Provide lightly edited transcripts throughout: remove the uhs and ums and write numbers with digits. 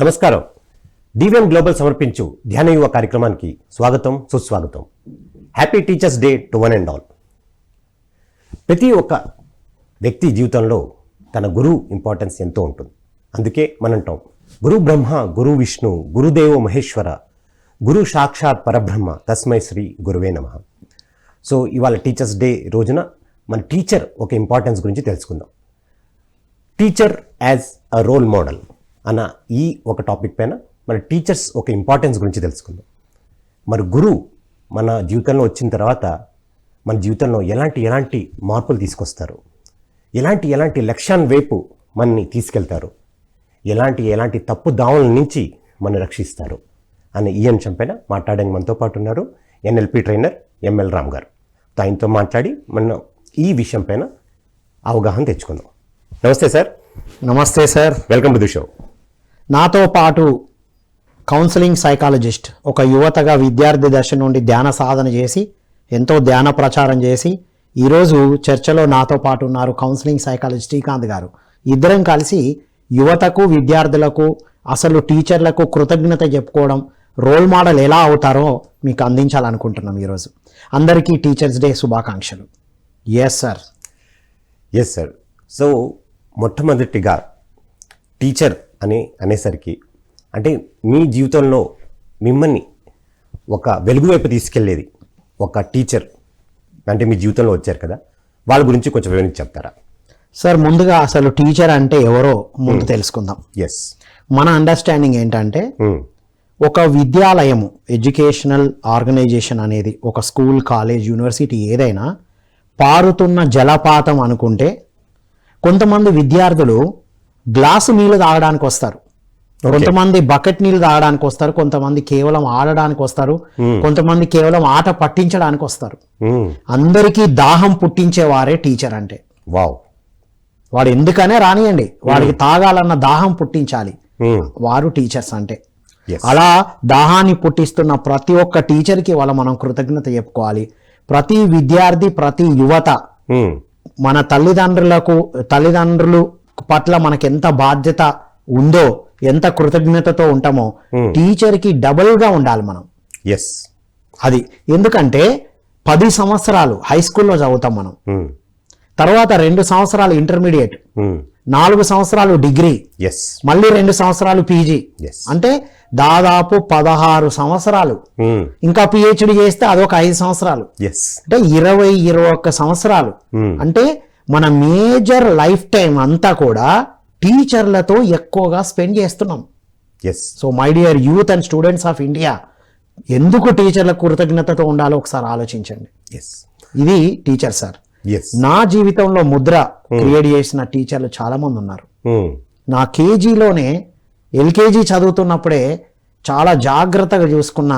నమస్కారం. DVM global సమర్పించు ధ్యాన యువ కార్యక్రమానికి స్వాగతం, సుస్వాగతం. Happy teachers day to one and all. ప్రతి ఒక్క వ్యక్తి జీవితంలో తన గురువు ఇంపార్టెన్స్ ఎంతో ఉంటుంది. అందుకే మనంటాం గురు బ్రహ్మ, గురు విష్ణు, గురుదేవో మహేశ్వర, గురు సాక్షాత్ పరబ్రహ్మ, తస్మై శ్రీ గురువే నమః. సో ఇవాళ టీచర్స్ డే రోజున మన టీచర్ ఒక ఇంపార్టెన్స్ గురించి తెలుసుకుందాం. Teacher as a role model అన్న ఈ ఒక టాపిక్ పైన మన టీచర్స్ ఒక ఇంపార్టెన్స్ గురించి తెలుసుకుందాం. మరి గురువు మన జీవితంలో వచ్చిన తర్వాత మన జీవితంలో ఎలాంటి మార్పులు తీసుకొస్తారు, ఎలాంటి లక్ష్యాన్ని వైపు మనని తీసుకెళ్తారు, ఎలాంటి తప్పు దావుల నుంచి మనం రక్షిస్తారు అనే ఈ అంశం పైన మాట్లాడడానికి మనతో పాటు ఉన్నారు ఎన్ఎల్పి ట్రైనర్ ఎంఎల్ రామ్ గారు. ఆయనతో మాట్లాడి మనం ఈ విషయం పైన అవగాహన తెచ్చుకుందాం. నమస్తే సార్. నమస్తే sir, welcome to the show. నాతో పాటు కౌన్సిలింగ్ సైకాలజిస్ట్, ఒక యువతగా విద్యార్థి దశ నుండి ధ్యాన సాధన చేసి ఎంతో ధ్యాన ప్రచారం చేసి ఈరోజు చర్చలో నాతో పాటు ఉన్నారు కౌన్సిలింగ్ సైకాలజిస్ట్ శ్రీకాంత్ గారు. ఇద్దరం కలిసి యువతకు, విద్యార్థులకు, అసలు టీచర్లకు కృతజ్ఞత చెప్పుకోవడం, రోల్ మోడల్ ఎలా అవుతారో మీకు అందించాలనుకుంటున్నాం ఈరోజు. అందరికీ టీచర్స్ డే శుభాకాంక్షలు. Yes sir. సో మొట్టమొదటిగా టీచర్ అనేసరికి అంటే మీ జీవితంలో మిమ్మల్ని ఒక వెలుగు వైపు తీసుకెళ్లేది ఒక టీచర్ అంటే మీ జీవితంలో వచ్చారు కదా, వాళ్ళ గురించి కొంచెం వివరించి చెప్తారా? సార్, ముందుగా అసలు టీచర్ అంటే ఎవరో ముందు తెలుసుకుందాం. ఎస్. మన అండర్స్టాండింగ్ ఏంటంటే ఒక విద్యాలయము, ఎడ్యుకేషనల్ ఆర్గనైజేషన్ అనేది ఒక స్కూల్, కాలేజ్, యూనివర్సిటీ ఏదైనా పారుతున్న జలపాతం అనుకుంటే కొంతమంది విద్యార్థులు గ్లాసు నీళ్లు తాగడానికి వస్తారు, కొంతమంది బకెట్ నీళ్లు తాగడానికి వస్తారు, కొంతమంది కేవలం ఆడడానికి వస్తారు, కొంతమంది కేవలం ఆట పట్టించడానికి వస్తారు. అందరికీ దాహం పుట్టించేవారే టీచర్ అంటే. వాడు ఎందుకనే రానియండి, వాడికి తాగాలన్న దాహం పుట్టించాలి, వారు టీచర్స్ అంటే. అలా దాహాన్ని పుట్టిస్తున్న ప్రతి ఒక్క టీచర్కి వాళ్ళ మనం కృతజ్ఞత చెప్పుకోవాలి. ప్రతి విద్యార్థి, ప్రతి యువత మన తల్లిదండ్రులు పట్ల మనకి ఎంత బాధ్యత ఉందో, ఎంత కృతజ్ఞతతో ఉంటామో టీచర్కి డబుల్ గా ఉండాలి మనం. అది ఎందుకంటే 10 సంవత్సరాలు హై స్కూల్లో చదువుతాం మనం, తర్వాత 2 సంవత్సరాలు ఇంటర్మీడియట్, 4 సంవత్సరాలు డిగ్రీ, మళ్ళీ 2 సంవత్సరాలు పీజీ, అంటే దాదాపు 16 సంవత్సరాలు. ఇంకా పిహెచ్డి చేస్తే అదొక 5 సంవత్సరాలు, అంటే 21 సంవత్సరాలు. అంటే మన మేజర్ లైఫ్ టైం అంతా కూడా టీచర్లతో ఎక్కువగా స్పెండ్ చేస్తున్నాం. So my dear youth and students of India, ఎందుకు టీచర్లకు కృతజ్ఞతతో ఉండాలో ఒకసారి ఆలోచించండి. ఇది టీచర్ సార్. నా జీవితంలో ముద్ర క్రియేట్ చేసిన టీచర్లు చాలా మంది ఉన్నారు. నా కేజీలోనే, ఎల్కేజీ చదువుతున్నప్పుడే చాలా జాగ్రత్తగా చూసుకున్న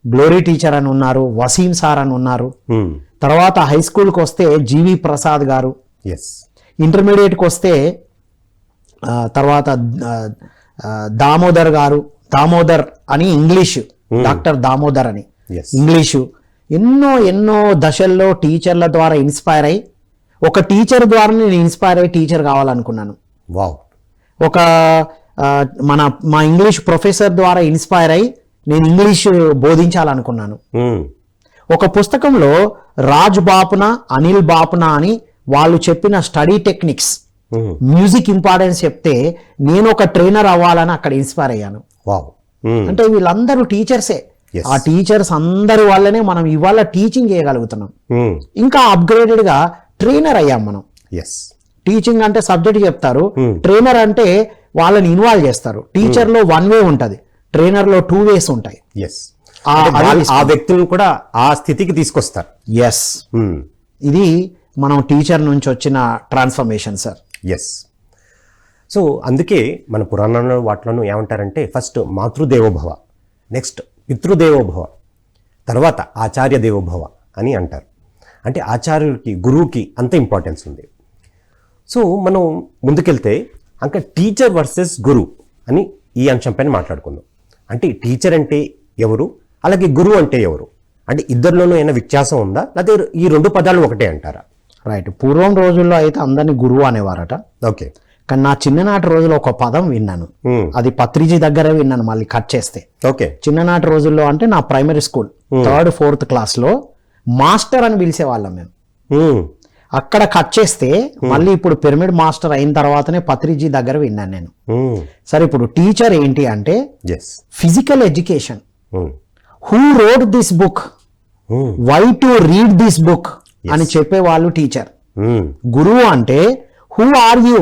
గ్లోరీ టీచర్ అని ఉన్నారు, వసీం సార్ అని ఉన్నారు. తర్వాత హై స్కూల్కి వస్తే జీవి ప్రసాద్ గారు, ఇంటర్మీడియట్కి వస్తే తర్వాత దామోదర్ గారు, దామోదర్ అని ఇంగ్లీషు, డాక్టర్ దామోదర్ అని ఇంగ్లీషు. ఎన్నో దశల్లో టీచర్ల ద్వారా ఇన్స్పైర్ అయ్యి, ఒక టీచర్ ద్వారా నేను ఇన్స్పైర్ అయ్యి టీచర్ కావాలనుకున్నాను. ఒక మా ఇంగ్లీష్ ప్రొఫెసర్ ద్వారా ఇన్స్పైర్ అయ్యి నేను ఇంగ్లీష్ బోధించాలనుకున్నాను. ఒక పుస్తకంలో రాజ్ బాపునా, అనిల్ బాపునా అని వాళ్ళు చెప్పిన స్టడీ టెక్నిక్స్, మ్యూజిక్ ఇంపార్టెన్స్ చెప్తే నేను ఒక ట్రైనర్ అవ్వాలని అక్కడ ఇన్స్పైర్ అయ్యాను. అంటే వీళ్ళందరూ టీచర్సే. ఆ టీచర్స్ అందరి వల్లనే మనం ఇవాళ టీచింగ్ చేయగలుగుతున్నాం. ఇంకా అప్గ్రేడెడ్ గా ట్రైనర్ అయ్యాం మనం. టీచింగ్ అంటే సబ్జెక్ట్ చెప్తారు, ట్రైనర్ అంటే వాళ్ళని ఇన్వాల్వ్ చేస్తారు. టీచర్ లో 1 వే ఉంటది, ట్రైనర్ లో 2 వేస్ ఉంటాయి. ఆ వ్యక్తులను కూడా ఆ స్థితికి తీసుకొస్తారు. ఇది మనం టీచర్ నుంచి వచ్చిన ట్రాన్స్ఫర్మేషన్ సార్. సో అందుకే మన పురాణంలో వాటిలోనూ ఏమంటారంటే ఫస్ట్ మాతృదేవోభవ, నెక్స్ట్ పితృదేవోభవ, తర్వాత ఆచార్య దేవోభవ అని అంటారు. అంటే ఆచార్యుడికి, గురువుకి అంత ఇంపార్టెన్స్ ఉంది. సో మనం ముందుకెళ్తే ఇంకా టీచర్ వర్సెస్ గురువు అని ఈ అంశం పైన మాట్లాడుకుందాం. అంటే టీచర్ అంటే ఎవరు, అలాగే గురువు అంటే ఎవరు, అంటే ఇద్దరిలోనూ ఏమైనా వ్యత్యాసం ఉందా, లేకపోతే ఈ 2 పదాలు ఒకటే అంటారా? రైట్. పూర్వం రోజుల్లో అయితే అందరినీ గురువు అనేవారట. ఓకే. కానీ నా చిన్ననాటి రోజుల్లో ఒక పదం విన్నాను, అది పత్రిజీ దగ్గరే విన్నాను, మళ్ళీ కట్ చేస్తే. ఓకే. చిన్ననాటి రోజుల్లో అంటే నా ప్రైమరీ స్కూల్ 3rd 4th క్లాస్లో మాస్టర్ అని పిలిచేవాళ్ళం మేము. అక్కడ కట్ చేస్తే మళ్ళీ ఇప్పుడు పిరమిడ్ మాస్టర్ అయిన తర్వాతనే పత్రిజీ దగ్గర విన్నాను నేను. సరే, ఇప్పుడు టీచర్ ఏంటి అంటే physical education. Who read this book, why to read this book అని చెప్పేవాళ్ళు టీచర్. గురువు అంటే who are you,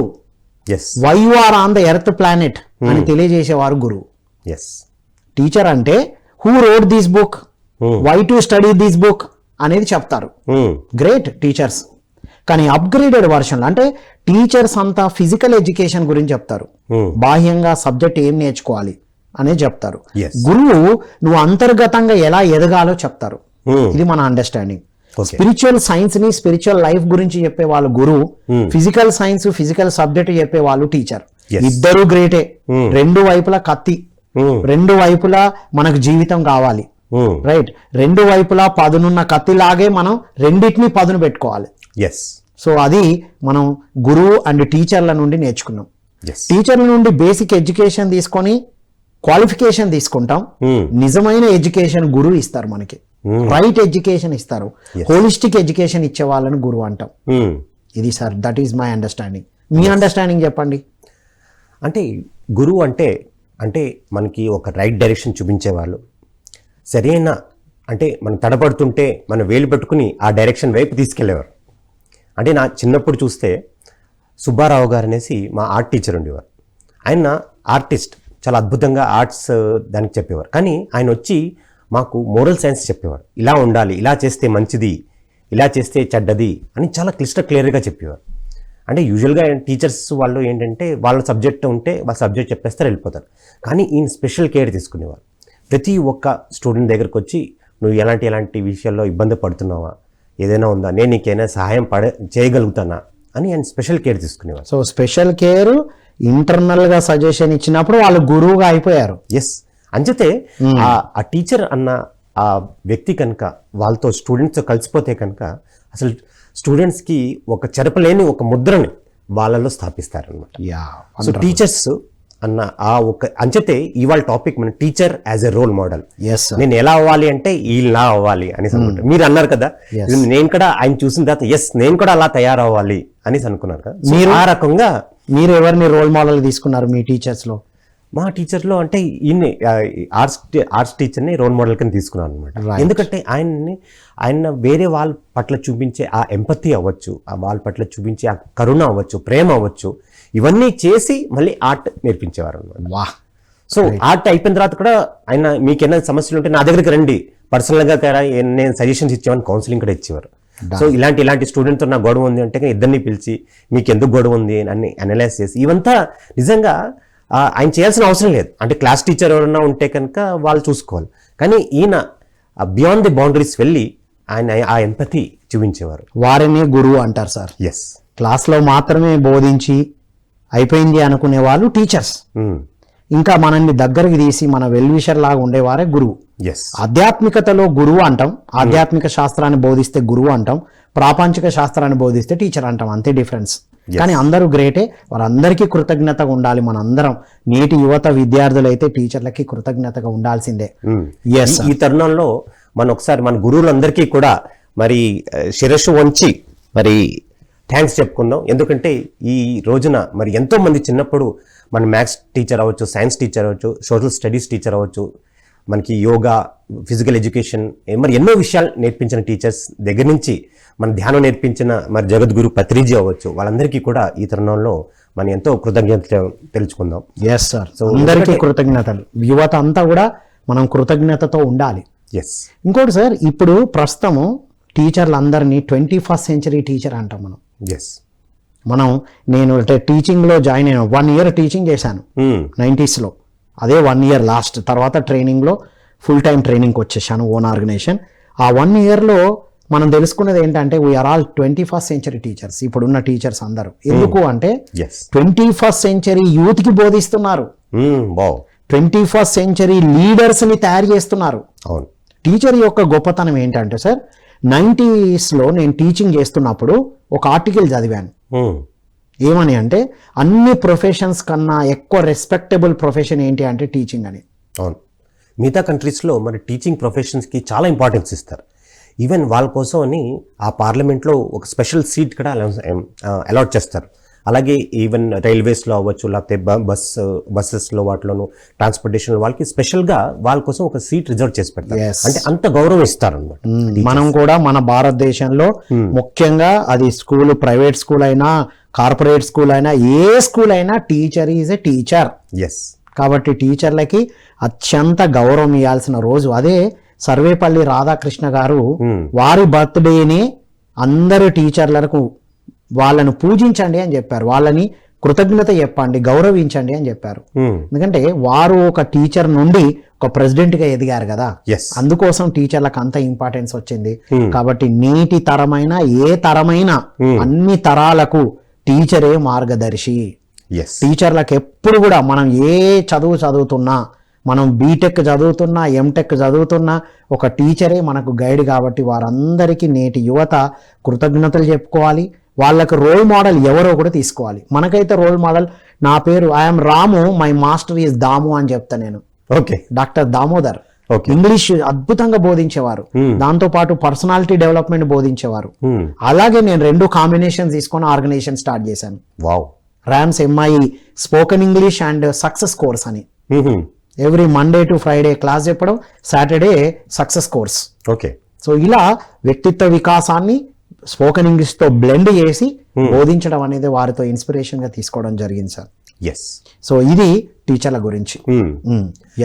why you are on the earth planet అని తెలియజేసేవారు గురువు. టీచర్ అంటే who read this book, why to study this book అనేది చెప్తారు. Great teachers. కానీ అప్గ్రేడెడ్ వర్షన్ అంటే టీచర్స్ అంతా ఫిజికల్ ఎడ్యుకేషన్ గురించి చెప్తారు, బాహ్యంగా సబ్జెక్ట్ ఏం నేర్చుకోవాలి అనేది చెప్తారు. గురువు నువ్వు అంతర్గతంగా ఎలా ఎదగాలో చెప్తారు. ఇది మన అండర్స్టాండింగ్. స్పిరిచువల్ సైన్స్ ని, స్పిరిచువల్ లైఫ్ గురించి చెప్పే వాళ్ళు గురువు, ఫిజికల్ సైన్స్ ఫిజికల్ సబ్జెక్ట్ చెప్పే వాళ్ళు టీచర్. ఇద్దరు గ్రేటే. రెండు వైపులా కత్తి, రెండు వైపులా మనకు జీవితం కావాలి, రైట్. రెండు వైపులా పదునున్న కత్తిలాగే మనం రెండింటిని పదును పెట్టుకోవాలి. సో అది మనం గురువు అండ్ టీచర్ల నుండి నేర్చుకున్నాం. టీచర్ల నుండి బేసిక్ ఎడ్యుకేషన్ తీసుకొని క్వాలిఫికేషన్ తీసుకుంటాం. నిజమైన ఎడ్యుకేషన్ గురువు ఇస్తారు మనకి, రైట్ ఎడ్యుకేషన్ ఇస్తారు. హోలిస్టిక్ ఎడ్యుకేషన్ ఇచ్చే వాళ్ళని గురువు అంటాం. ఇది sir, that is my understanding. Me understanding చెప్పండి. అంటే గురువు అంటే అంటే మనకి ఒక రైట్ డైరెక్షన్ చూపించేవాళ్ళు, సరైన అంటే మనం తడబడుతుంటే మనం వేలు పెట్టుకుని ఆ డైరెక్షన్ వైపు తీసుకెళ్లేవారు. అంటే నా చిన్నప్పుడు చూస్తే సుబ్బారావు గారు అనేసి మా ఆర్ట్ టీచర్ ఉండేవారు. ఆయన ఆర్టిస్ట్, చాలా అద్భుతంగా ఆర్ట్స్ దానికి చెప్పేవారు. కానీ ఆయన వచ్చి మాకు మోరల్ సైన్స్ చెప్పేవారు. ఇలా ఉండాలి, ఇలా చేస్తే మంచిది, ఇలా చేస్తే చెడ్డది అని చాలా క్లియర్గా చెప్పేవారు. అంటే యూజువల్గా టీచర్స్ వాళ్ళు ఏంటంటే వాళ్ళ సబ్జెక్ట్ ఉంటే వాళ్ళ సబ్జెక్ట్ చెప్పేస్తారు, వెళ్ళిపోతారు. కానీ ఈయన స్పెషల్ కేర్ తీసుకునేవారు. ప్రతి ఒక్క స్టూడెంట్ దగ్గరకు వచ్చి నువ్వు ఎలాంటి విషయాల్లో ఇబ్బంది పడుతున్నావా, ఏదైనా ఉందా, నేను నీకైనా సహాయం చేయగలుగుతానా అని ఆయన స్పెషల్ కేర్ తీసుకునేవారు. సో స్పెషల్ కేర్ ఇంటర్నల్ గా సజెషన్ ఇచ్చినప్పుడు వాళ్ళు గురువుగా అయిపోయారు. అంచేతే ఆ టీచర్ అన్న ఆ వ్యక్తి కనుక వాళ్ళతో స్టూడెంట్స్తో కలిసిపోతే కనుక అసలు స్టూడెంట్స్కి ఒక చెరపలేని ఒక ముద్రని వాళ్ళలో స్థాపిస్తారనమాట. సో టీచర్స్ అన్న ఆ ఒక అంచేతే ఇవాళ టాపిక్ మన teacher as a role model. నేను ఎలా అవ్వాలి అంటే ఇలా అవ్వాలి అనేసి అనుకుంటారు. మీరు అన్నారు కదా, నేను కూడా ఆయన చూసిన తర్వాత నేను కూడా అలా తయారవ్వాలి అనేసి అనుకున్నారు కదా. మీరు ఆ రకంగా మీరు ఎవరిని రోల్ మోడల్ తీసుకున్నారు మీ టీచర్స్ లో? మా టీచర్లో అంటే ఈయన్ని ఆర్ట్స్ టీచర్ని రోల్ మోడల్ కింద తీసుకున్నాను అనమాట. ఎందుకంటే ఆయన వేరే వాళ్ళ పట్ల చూపించే ఆ ఎంపతి అవ్వచ్చు, ఆ వాళ్ళ పట్ల చూపించే ఆ కరుణ అవ్వచ్చు, ప్రేమ అవ్వచ్చు, ఇవన్నీ చేసి మళ్ళీ ఆర్ట్ నేర్పించేవారు అనమాట. సో ఆర్ట్ అయిపోయిన తర్వాత కూడా ఆయన మీకు ఏమైనా సమస్యలు ఉంటే నా దగ్గరికి రండి, పర్సనల్గా నేను సజెషన్స్ ఇచ్చేవాడిని, కౌన్సిలింగ్ కూడా ఇచ్చేవారు. సో ఇలాంటి స్టూడెంట్తో నా గొడవ ఉంది అంటే ఇద్దరిని పిలిచి మీకు ఎందుకు గొడవ ఉంది అని అనలైజ్ చేసి ఇవంతా నిజంగా ఆయన చేయాల్సిన అవసరం లేదు. అంటే క్లాస్ టీచర్ ఎవరైనా ఉంటే కనుక వాళ్ళు చూసుకోవాలి. కానీ ఈయన బియాండ్ ది బౌండరీస్ వెళ్ళి ఆయన ఆ ఎంపతి చూపించేవారు. వారిని గురువు అంటారు సార్. క్లాస్లో మాత్రమే బోధించి అయిపోయింది అనుకునే వాళ్ళు టీచర్స్. ఇంకా మనల్ని దగ్గరికి తీసి మన వెల్విషర్ లాగా ఉండేవారే గురువు. ఆధ్యాత్మికతలో గురువు అంటాం, ఆధ్యాత్మిక శాస్త్రాన్ని బోధిస్తే గురువు అంటాం, ప్రాపంచిక శాస్త్రాన్ని బోధిస్తే టీచర్ అంటాం, అంతే డిఫరెన్స్. కానీ అందరూ గ్రేటే, వారందరికీ కృతజ్ఞతగా ఉండాలి. మనందరం నేటి యువత విద్యార్థులు అయితే టీచర్లకి కృతజ్ఞతగా ఉండాల్సిందే. ఈ తరుణంలో మనం ఒకసారి మన గురువులందరికీ కూడా మరి శిరస్సు వంచి మరి థ్యాంక్స్ చెప్పుకుందాం. ఎందుకంటే ఈ రోజున మరి ఎంతో మంది చిన్నప్పుడు మన మ్యాథ్స్ టీచర్ అవ్వచ్చు, సైన్స్ టీచర్ అవ్వచ్చు, సోషల్ స్టడీస్ టీచర్ అవ్వచ్చు, మనకి యోగా, ఫిజికల్ ఎడ్యుకేషన్, మరి ఎన్నో విషయాలు నేర్పించిన టీచర్స్ దగ్గర నుంచి మన ధ్యానం నేర్పించిన మరి జగద్గురు పత్రిజీ అవ్వచ్చు, వాళ్ళందరికీ కూడా ఈ తరుణంలో మనం ఎంతో కృతజ్ఞతలు తెలుసుకుందాం. సో అందరికీ కృతజ్ఞతలు. యువత అంతా కూడా మనం కృతజ్ఞతతో ఉండాలి. ఇంకోటి సార్, ఇప్పుడు ప్రస్తుతము టీచర్లందరినీ 21st century టీచర్ అంటాం మనం. నేను టీచింగ్లో జాయిన్ అయిన 1 year టీచింగ్ చేశాను 90s లో. అదే 1 year లాస్ట్ తర్వాత ట్రైనింగ్లో ఫుల్ టైం ట్రైనింగ్కి వచ్చేసాను, ఓన్ ఆర్గనైజేషన్. ఆ 1 yearలో మనం తెలుసుకున్నది ఏంటంటే we are all 21st century teachers. ఇప్పుడున్న టీచర్స్ అందరూ ఎందుకు అంటే 21st century యూత్కి బోధిస్తున్నారు, 21st century లీడర్స్ని తయారు చేస్తున్నారు. టీచర్ యొక్క గొప్పతనం ఏంటంటే సార్, 90s లో నేను టీచింగ్ చేస్తున్నప్పుడు ఒక ఆర్టికల్ చదివాను. ఏమని అంటే అన్ని ప్రొఫెషన్స్ కన్నా ఎక్కువ రెస్పెక్టబుల్ ప్రొఫెషన్ ఏంటి అంటే టీచింగ్ అని. అవును, మిగతా కంట్రీస్లో మరి టీచింగ్ ప్రొఫెషన్స్కి చాలా ఇంపార్టెన్స్ ఇస్తారు. ఈవెన్ వాళ్ళ కోసం అని ఆ పార్లమెంట్లో ఒక స్పెషల్ సీట్ కూడా అలాట్ చేస్తారు. అలాగే ఈవెన్ రైల్వేస్లో అవ్వచ్చు, లేకపోతే బస్సెస్లో వాటిలోను ట్రాన్స్పోర్టేషన్ వాళ్ళకి స్పెషల్గా వాళ్ళ కోసం ఒక సీట్ రిజర్వ్ చేసి పెడతారు. అంటే అంత గౌరవం ఇస్తారు అనమాట. మనం కూడా మన భారతదేశంలో ముఖ్యంగా అది స్కూల్, ప్రైవేట్ స్కూల్ అయినా కార్పొరేట్ స్కూల్ అయినా ఏ స్కూల్ అయినా teacher is a teacher. Yes, కాబట్టి టీచర్లకి అత్యంత గౌరవం ఇవ్వాల్సిన రోజు అదే. సర్వేపల్లి రాధాకృష్ణ గారు వారి బర్త్డేని అందరు టీచర్లకు వాళ్ళను పూజించండి అని చెప్పారు, వాళ్ళని కృతజ్ఞత చెప్పండి, గౌరవించండి అని చెప్పారు. ఎందుకంటే వారు ఒక టీచర్ నుండి ఒక ప్రెసిడెంట్ గా ఎదిగారు కదా, అందుకోసం టీచర్లకు అంత ఇంపార్టెన్స్ వచ్చింది. కాబట్టి నేటి తరమైన ఏ తరమైన అన్ని తరాలకు టీచరే మార్గదర్శి. టీచర్లకు ఎప్పుడు కూడా మనం ఏ చదువుతున్నా, మనం బీటెక్ చదువుతున్నా, ఎంటెక్ చదువుతున్నా ఒక టీచరే మనకు గైడ్. కాబట్టి వారందరికీ నేటి యువత కృతజ్ఞతలు చెప్పుకోవాలి. వాళ్ళకు రోల్ మోడల్ ఎవరో కూడా తీసుకోవాలి. మనకైతే రోల్ మోడల్ నా పేరు I'm Ramu, my master is Damu అని చెప్తా నేను. ఓకే, డాక్టర్ దామోదర్ ఇంగ్లీష్ అద్భుతంగా బోధించేవారు, దాంతో పాటు పర్సనాలిటీ డెవలప్మెంట్ బోధించేవారు. అలాగే నేను 2 కాంబినేషన్ తీసుకొని ఆర్గనైజేషన్ స్టార్ట్ చేశాను. వావ్, ర్యామ్స్ ఎంఐ spoken English and success course అని. Every Monday to Friday class చెప్పడం, Saturday success course. Okay, so ఇలా వ్యక్తిత్వ వికాసాన్ని స్పోకెన్ ఇంగ్లీష్ తో బ్లెండ్ చేసి బోధించడం అనేది వారితో ఇన్స్పిరేషన్ గా తీసుకోవడం జరిగింది సార్. ఎస్, సో ఇది టీచర్ల గురించి.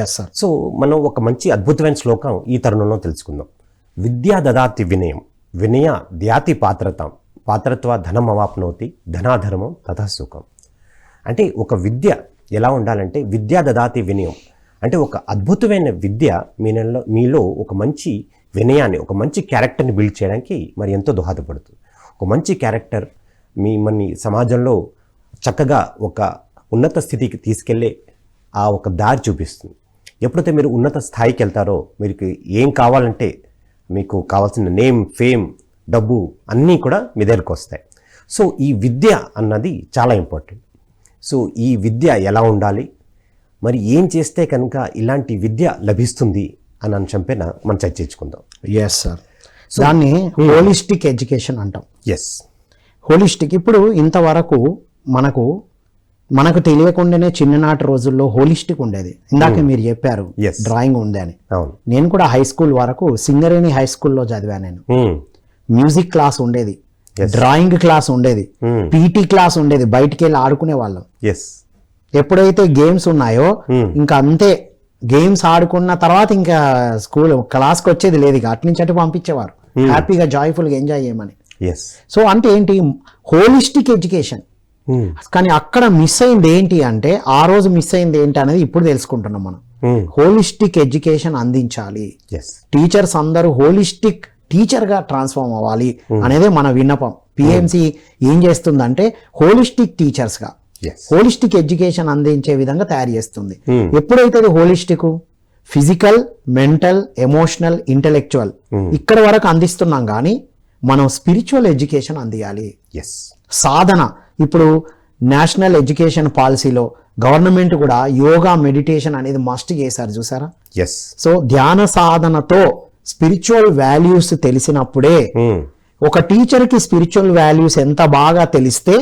Yes sir. సో మనం ఒక మంచి అద్భుతమైన శ్లోకం ఈ తరుణంలో తెలుసుకుందాం. విద్యా దదాతి వినయం, వినయ ధ్యాతి పాత్రతాం, పాత్రత్వ ధనం అవాప్నోతి, ధనాధర్మం తథా సుఖం. అంటే ఒక విద్య ఎలా ఉండాలంటే విద్యా దదాతి వినయం అంటే ఒక అద్భుతమైన విద్య మీలో ఒక మంచి వినయాన్ని, ఒక మంచి క్యారెక్టర్ని బిల్డ్ చేయడానికి మరి ఎంతో దోహదపడుతుంది. ఒక మంచి క్యారెక్టర్ మిమ్మల్ని సమాజంలో చక్కగా ఒక ఉన్నత స్థితికి తీసుకెళ్లే ఆ ఒక దారి చూపిస్తుంది. ఎప్పుడైతే మీరు ఉన్నత స్థాయికి వెళ్తారో మీకు ఏం కావాలంటే మీకు కావాల్సిన నేమ్, ఫేమ్, డబ్బు అన్నీ కూడా మీ దగ్గరకు వస్తాయి. సో ఈ విద్య అన్నది చాలా ఇంపార్టెంట్. సో ఈ విద్య ఎలా ఉండాలి, మరి ఏం చేస్తే కనుక ఇలాంటి విద్య లభిస్తుంది అని అంశంపైన మనం చర్చించుకుందాం. Yes sir. దాన్ని హోలిస్టిక్ ఎడ్యుకేషన్ అంటాం. Yes, holistic. ఇప్పుడు ఇంతవరకు మనకు తెలియకుండానే చిన్ననాటి రోజుల్లో హోలిస్టిక్ ఉండేది. ఇందాక మీరు చెప్పారు డ్రాయింగ్ ఉంది అని. నేను కూడా హై స్కూల్ వరకు సింగరేణి హై స్కూల్లో చదివాను నేను. మ్యూజిక్ క్లాస్ ఉండేది, డ్రాయింగ్ క్లాస్ ఉండేది, పీటీ క్లాస్ ఉండేది, బయటికి వెళ్ళి ఆడుకునే వాళ్ళం. ఎప్పుడైతే గేమ్స్ ఉన్నాయో ఇంకా అంతే, గేమ్స్ ఆడుకున్న తర్వాత ఇంకా స్కూల్ క్లాస్కి వచ్చేది లేదు, ఇక అటు నుంచి అటు పంపించేవారు హ్యాపీగా జాయ్ఫుల్గా ఎంజాయ్ చేయమని. సో అంటే ఏంటి హోలిస్టిక్ ఎడ్యుకేషన్. కానీ అక్కడ మిస్ అయింది ఏంటి అంటే, ఆ రోజు మిస్ అయింది ఏంటి అనేది ఇప్పుడు తెలుసుకుంటున్నాం మనం. హోలిస్టిక్ ఎడ్యుకేషన్ అందించాలి, టీచర్స్ అందరూ హోలిస్టిక్ టీచర్ గా ట్రాన్స్ఫార్మ్ అవ్వాలి అనేదే మన విన్నపం. పిఎంసి ఏం చేస్తుందంటే హోలిస్టిక్ టీచర్స్ గా హోలిస్టిక్ ఎడ్యుకేషన్ అందించే విధంగా తయారు చేస్తుంది. ఎప్పుడైతే holistic physical, mental, emotional, intellectual ఇక్కడ వరకు అందిస్తున్నాం, కానీ మనం స్పిరిచువల్ ఎడ్యుకేషన్ అందియాలి. సాధన, ఇప్పుడు నేషనల్ ఎడ్యుకేషన్ పాలసీలో గవర్నమెంట్ కూడా యోగా, మెడిటేషన్ అనేది మస్ట్ చేశారు చూసారా. సో ధ్యాన సాధనతో స్పిరిచువల్ వాల్యూస్ తెలిసినప్పుడే ఒక టీచర్కి స్పిరిచువల్ వాల్యూస్ ఎంత బాగా తెలిస్తే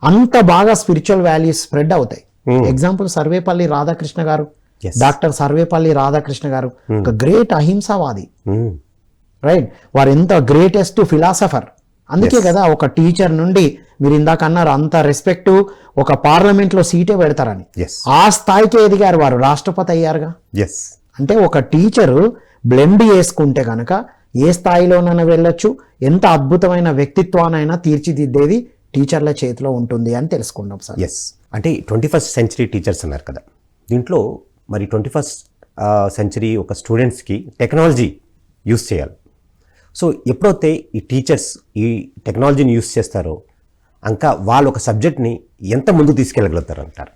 అంత బాగా స్పిరిచువల్ వాల్యూస్ స్ప్రెడ్ అవుతాయి. ఎగ్జాంపుల్ సర్వేపల్లి రాధాకృష్ణ గారు, డాక్టర్ సర్వేపల్లి రాధాకృష్ణ గారు ఒక గ్రేట్ అహింసావాది, రైట్? వారు ఎంత గ్రేటెస్ట్ ఫిలాసఫర్. అందుకే కదా ఒక టీచర్ నుండి మీరు ఇందాక అన్నారు అంత రెస్పెక్ట్, ఒక పార్లమెంట్ లో సీటే పెడతారని. ఆ స్థాయికి ఎదిగారు వారు, రాష్ట్రపతి అయ్యారుగా. అంటే ఒక టీచరు బ్లెండ్ చేసుకుంటే కనుక ఏ స్థాయిలోనైనా వెళ్ళొచ్చు, ఎంత అద్భుతమైన వ్యక్తిత్వానైనా తీర్చిదిద్దేది టీచర్ల చేతిలో ఉంటుంది అని తెలుసుకున్నాం సార్. అంటే 21st సెంచరీ టీచర్స్ అన్నారు కదా, దీంట్లో మరి 21st సెంచరీ ఒక స్టూడెంట్స్కి టెక్నాలజీ యూస్ చేయాలి. సో ఎప్పుడైతే ఈ టీచర్స్ ఈ టెక్నాలజీని యూస్ చేస్తారో ఇంకా వాళ్ళు ఒక సబ్జెక్ట్ని ఎంత ముందుకు తీసుకెళ్ళగలుగుతారు అంటారు?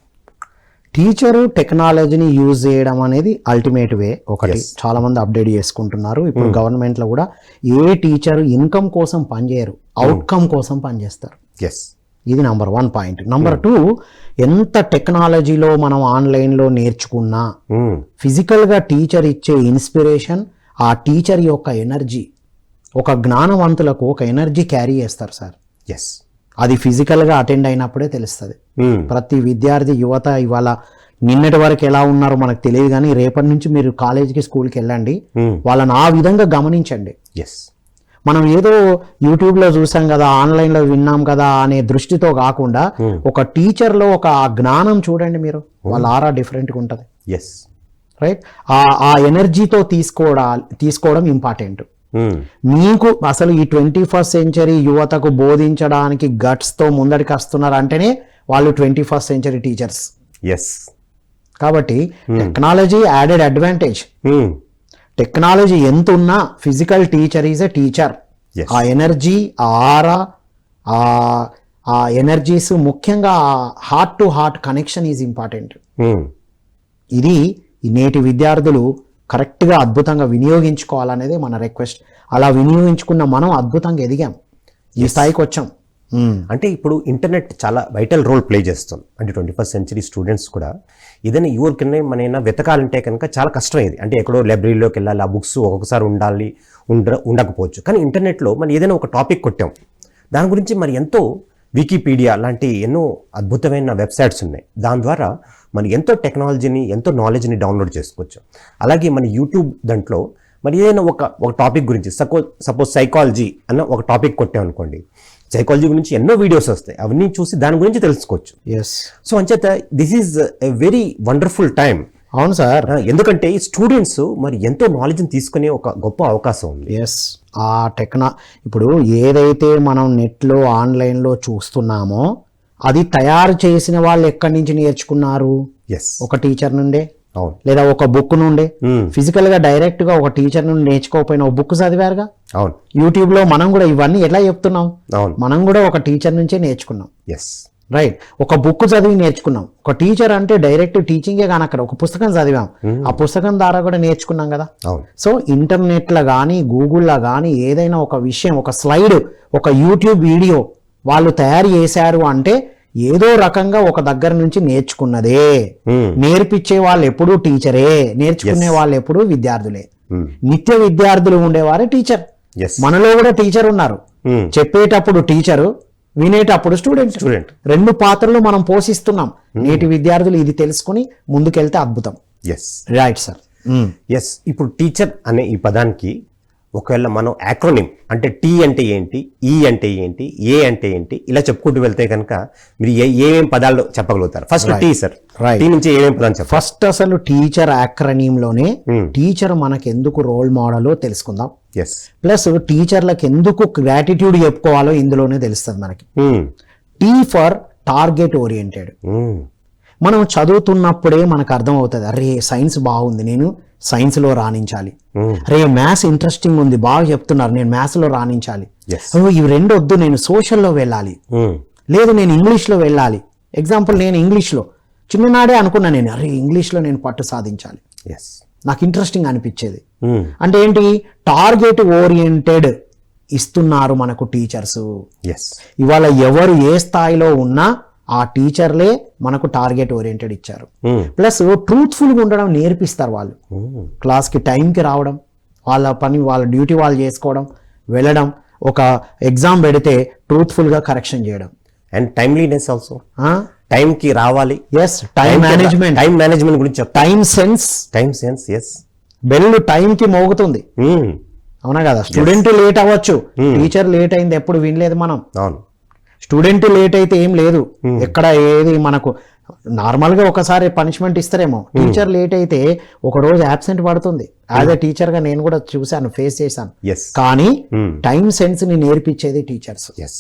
టీచరు టెక్నాలజీని యూజ్ చేయడం అనేది అల్టిమేట్ వే. ఒకటి చాలా మంది అప్డేట్ చేసుకుంటున్నారు. ఇప్పుడు గవర్నమెంట్ లో కూడా ఏ టీచర్ ఇన్కమ్ కోసం పనిచేయరు, అవుట్కమ్ కోసం పనిచేస్తారు. ఇది నంబర్ 1 పాయింట్. నంబర్ 2, ఎంత టెక్నాలజీలో మనం ఆన్లైన్లో నేర్చుకున్నా ఫిజికల్గా టీచర్ ఇచ్చే ఇన్స్పిరేషన్, ఆ టీచర్ యొక్క ఎనర్జీ, ఒక జ్ఞానవంతులకు ఒక ఎనర్జీ క్యారీ చేస్తారు సార్. ఎస్, అది ఫిజికల్గా అటెండ్ అయినప్పుడే తెలుస్తుంది. ప్రతి విద్యార్థి యువత ఇవాళ నిన్నటి వరకు ఎలా ఉన్నారో మనకు తెలియదు, కానీ రేపటి నుంచి మీరు కాలేజీకి స్కూల్కి వెళ్ళండి, వాళ్ళని ఆ విధంగా గమనించండి. ఎస్, మనం ఏదో యూట్యూబ్లో చూసాం కదా, ఆన్లైన్లో విన్నాం కదా అనే దృష్టితో కాకుండా ఒక టీచర్లో ఒక జ్ఞానం చూడండి మీరు, వాళ్ళ ఆరా డిఫరెంట్గా ఉంటుంది. Yes, right. ఆ ఎనర్జీతో తీసుకోవడం ఇంపార్టెంట్. మీకు అసలు ఈ 21st సెంచరీ యువతకు బోధించడానికి గట్స్తో ముందడికి వస్తున్నారు అంటేనే వాళ్ళు 21st సెంచరీ టీచర్స్. ఎస్, కాబట్టి టెక్నాలజీ యాడెడ్ అడ్వాంటేజ్. టెక్నాలజీ ఎంత ఉన్నా physical teacher is a teacher. Yes. ఆ ఎనర్జీ, ఆ ఆరా, ఆ ఎనర్జీస్, ముఖ్యంగా heart to heart connection is important. ఇది నేటి విద్యార్థులు కరెక్ట్గా అద్భుతంగా వినియోగించుకోవాలనేది మన రిక్వెస్ట్. అలా వినియోగించుకున్న మనం అద్భుతంగా ఎదిగాం, ఈ స్థాయికి వచ్చాం. అంటే ఇప్పుడు ఇంటర్నెట్ చాలా వైటల్ రోల్ ప్లే చేస్తుంది. అంటే 21st సెంచరీ స్టూడెంట్స్ కూడా ఏదైనా ఊరికనే మన వెతకాలంటే కనుక చాలా కష్టమైంది. అంటే ఎక్కడో లైబ్రరీలోకి వెళ్ళాలి, ఆ బుక్స్ ఒక్కొక్కసారి ఉండకపోవచ్చు. కానీ ఇంటర్నెట్లో మనం ఏదైనా ఒక టాపిక్ కొట్టాం, దాని గురించి మరి ఎంతో వికీపీడియా లాంటి ఎన్నో అద్భుతమైన వెబ్సైట్స్ ఉన్నాయి. దాని ద్వారా మనం ఎంతో టెక్నాలజీని, ఎంతో నాలెడ్జ్ని డౌన్లోడ్ చేసుకోవచ్చు. అలాగే మన యూట్యూబ్ దాంట్లో మరి ఏదైనా ఒక టాపిక్ గురించి సపోజ్ సైకాలజీ అన్న ఒక టాపిక్ కొట్టామనుకోండి, సైకాలజీ గురించి ఎన్నో వీడియోస్ వస్తాయి, అవన్నీ చూసి దాని గురించి తెలుసుకోవచ్చు. ఎస్. సో అంచేత this is a very wonderful time. అవును సార్. ఎందుకంటే ఈ స్టూడెంట్స్ మరి ఎంతో నాలెడ్జ్ని తీసుకునే ఒక గొప్ప అవకాశం ఉంది. ఎస్. ఆ ఇప్పుడు ఏదైతే మనం నెట్లో ఆన్లైన్లో చూస్తున్నామో అది తయారు చేసిన వాళ్ళు ఎక్కడి నుంచి నేర్చుకున్నారు? ఎస్, ఒక టీచర్ నుండే, అవును, లేదా ఒక బుక్ నుండే. ఫిజికల్ గా డైరెక్ట్ గా ఒక టీచర్ నుండి నేర్చుకోకపోయినా ఒక బుక్ చదివారుగా. అవును. యూట్యూబ్ లో మనం కూడా ఇవన్నీ ఎట్లా చెప్తున్నాం? అవును, మనం కూడా ఒక టీచర్ నుంచే నేర్చుకున్నాం. Yes, right. ఒక బుక్ చదివి నేర్చుకున్నాం. ఒక టీచర్ అంటే డైరెక్ట్ టీచింగే కానీ అక్కడ ఒక పుస్తకం చదివాం, ఆ పుస్తకం ద్వారా కూడా నేర్చుకున్నాం కదా. అవును. సో ఇంటర్నెట్లో కానీ గూగుల్లో కానీ ఏదైనా ఒక విషయం, ఒక స్లైడ్, ఒక యూట్యూబ్ వీడియో వాళ్ళు తయారు చేశారు అంటే ఏదో రకంగా ఒక దగ్గర నుంచి నేర్చుకున్నదే. నేర్పించే వాళ్ళు ఎప్పుడూ టీచరే, నేర్చుకునే వాళ్ళు ఎప్పుడూ విద్యార్థులే. నిత్య విద్యార్థులు ఉండేవారే టీచర్. మనలో కూడా టీచర్ ఉన్నారు. చెప్పేటప్పుడు టీచరు, వినేటప్పుడు స్టూడెంట్. రెండు పాత్రలు మనం పోషిస్తున్నాం. నేటి విద్యార్థులు ఇది తెలుసుకుని ముందుకెళ్తే అద్భుతం. Yes, right sir. ఎస్. ఇప్పుడు టీచర్ అనే ఈ పదానికి ఒకవేళ మనం యాక్రోనిమ్ అంటే టీ అంటే ఏంటి, ఈ అంటే ఏంటి, ఏ అంటే ఏంటి, ఇలా చెప్పుకుంటూ వెళ్తే కనుక మీరు ఏమేం పదాలు చెప్పగలుగుతారు? ఫస్ట్ టీ సార్, టీ నుంచి ఏమేం పదాలు చెప్పారు? ఫస్ట్ అసలు టీచర్ యాక్రోనిమ్ లోనే టీచర్ మనకు ఎందుకు రోల్ మోడలో తెలుసుకుందాం. ఎస్. ప్లస్ టీచర్లకు ఎందుకు గ్రాటిట్యూడ్ చెప్పుకోవాలో ఇందులోనే తెలుస్తుంది మనకి. Tea for target oriented. మనం చదువుతున్నప్పుడే మనకు అర్థం అవుతుంది, అరే సైన్స్ బాగుంది, నేను సైన్స్లో రాణించాలి. అరే మ్యాథ్స్ ఇంట్రెస్టింగ్ ఉంది, బాగా చెప్తున్నారు, నేను మ్యాథ్స్లో రాణించాలి. ఇవి రెండు వద్దు, నేను సోషల్లో వెళ్ళాలి, లేదు నేను ఇంగ్లీష్లో వెళ్ళాలి. ఎగ్జాంపుల్, నేను ఇంగ్లీష్లో చిన్ననాడే అనుకున్నా, నేను అరే ఇంగ్లీష్లో నేను పట్టు సాధించాలి, నాకు ఇంట్రెస్టింగ్ అనిపించేది. అంటే ఏంటి? టార్గెట్ ఓరియంటెడ్ ఇస్తున్నారు మనకు టీచర్స్. ఇవాళ ఎవరు ఏ స్థాయిలో ఉన్నా ఆ టీచర్లే మనకు టార్గెట్ ఓరియంటెడ్ ఇచ్చారు. ప్లస్ ట్రూత్ఫుల్గా ఉండడం నేర్పిస్తారు వాళ్ళు. క్లాస్కి టైంకి రావడం, వాళ్ళ పని వాళ్ళ డ్యూటీ వాళ్ళు చేసుకోవడం, వెళ్ళడం, ఒక ఎగ్జామ్ పెడితే ట్రూత్ఫుల్గా కరెక్షన్ చేయడం. అండ్ టైమ్లీనెస్ ఆల్సో, టైంకి రావాలి. Yes, time management. Time management గురించి, టైం సెన్స్. ఎస్. బెల్ టైంకి మోగుతుంది, అవునా కదా? స్టూడెంట్ లేట్ అవ్వచ్చు, టీచర్ లేట్ అయింది ఎప్పుడు వినలేదు మనం. అవును. స్టూడెంట్ లేట్ అయితే ఏం లేదు, ఎక్కడ ఏది మనకు నార్మల్గా ఒకసారి పనిష్మెంట్ ఇస్తారేమో. టీచర్ లేట్ అయితే ఒక రోజు యాబ్సెంట్ పడుతుంది. యాజ్ ఎ టీచర్గా నేను కూడా చూశాను, ఫేస్ చేశాను. కానీ టైం సెన్స్ ని నేర్పించేది టీచర్స్,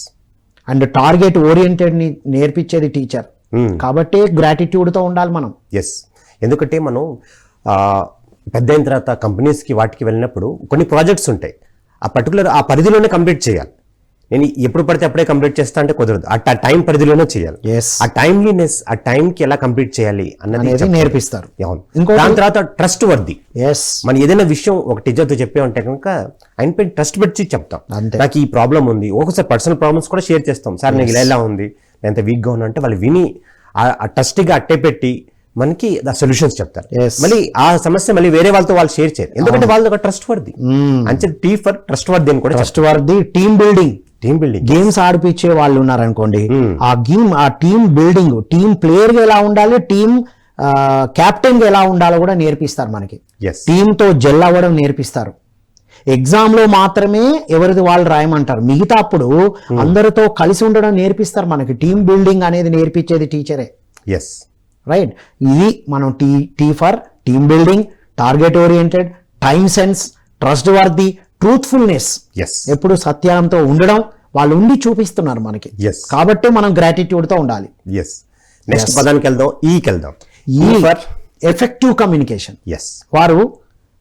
అండ్ టార్గెట్ ఓరియంటెడ్ ని నేర్పించేది టీచర్. కాబట్టి గ్రాటిట్యూడ్తో ఉండాలి మనం. ఎస్. ఎందుకంటే మనం పెద్ద అయిన తర్వాత కంపెనీస్కి వాటికి వెళ్ళినప్పుడు కొన్ని ప్రాజెక్ట్స్ ఉంటాయి, ఆ పరిధిలోనే కంప్లీట్ చేయాలి. నేను ఎప్పుడు పడితే అప్పుడే కంప్లీట్ చేస్తా అంటే కుదరదు, ఆ టైం పరిధిలోనే చేయాలి. ఆ టైమ్లీనెస్, ఆ టైంకి ఎలా కంప్లీట్ చేయాలి అన్నది నేర్పిస్తారు. దాని తర్వాత ట్రస్ట్ వర్ది. మనం ఏదైనా విషయం ఒక టీచర్తో చెప్పే ఉంటే కనుక ఆయన పైన ట్రస్ట్ పెట్టి చెప్తాం. నాకు ఈ ప్రాబ్లం ఉంది, ఒకసారి పర్సనల్ ప్రాబ్లమ్స్ కూడా షేర్ చేస్తాం. సార్ నాకు ఇలా ఉంది, ఎంత వీక్గా ఉన్నా అంటే వాళ్ళు విని ఆ ట్రస్ట్గా అట్టే పెట్టి మనకి సొల్యూషన్స్ చెప్తారు. Yes. మళ్ళీ ఆ సమస్య మళ్ళీ వేరే వాళ్ళతో వాళ్ళు షేర్ చేయరు, ఎందుకంటే వాళ్ళు ఒక ట్రస్ట్ వర్ది. అంటే టీ ఫర్ ట్రస్ట్ వర్ది అని కూడా trustworthy team building. Team building games ఆడిపించే వాళ్ళు ఉన్నారనుకోండి, ఆ టీమ్ బిల్డింగ్, టీమ్ ప్లేయర్ గా ఎలా ఉండాలి, టీమ్ కెప్టెన్ గా ఎలా ఉండాలో కూడా నేర్పిస్తారు మనకి. ఎస్ టీమ్ తో జెల్ అవ్వడం నేర్పిస్తారు. ఎగ్జామ్ లో మాత్రమే ఎవరిది వాళ్ళు రాయమంటారు, మిగతా అప్పుడు అందరితో కలిసి ఉండడం నేర్పిస్తారు మనకి. టీమ్ బిల్డింగ్ అనేది నేర్పించేది టీచరే. ఎస్ రైట్, ఇది మనం T for team building, target oriented, time sense, trustworthy, truthfulness, yes ఎప్పుడు సత్యంతో ఉండడం, వాళ్ళు ఉండి చూపిస్తున్నారు మనకి. Yes. కాబట్టి మనం గ్రాటిట్యూడ్ తో ఉండాలి. ఎస్ నెక్స్ట్ పదానికి వెళ్దాం, ఈకి వెళ్దాం. ఈ ఎఫెక్టివ్ కమ్యూనికేషన్. ఎస్ వారు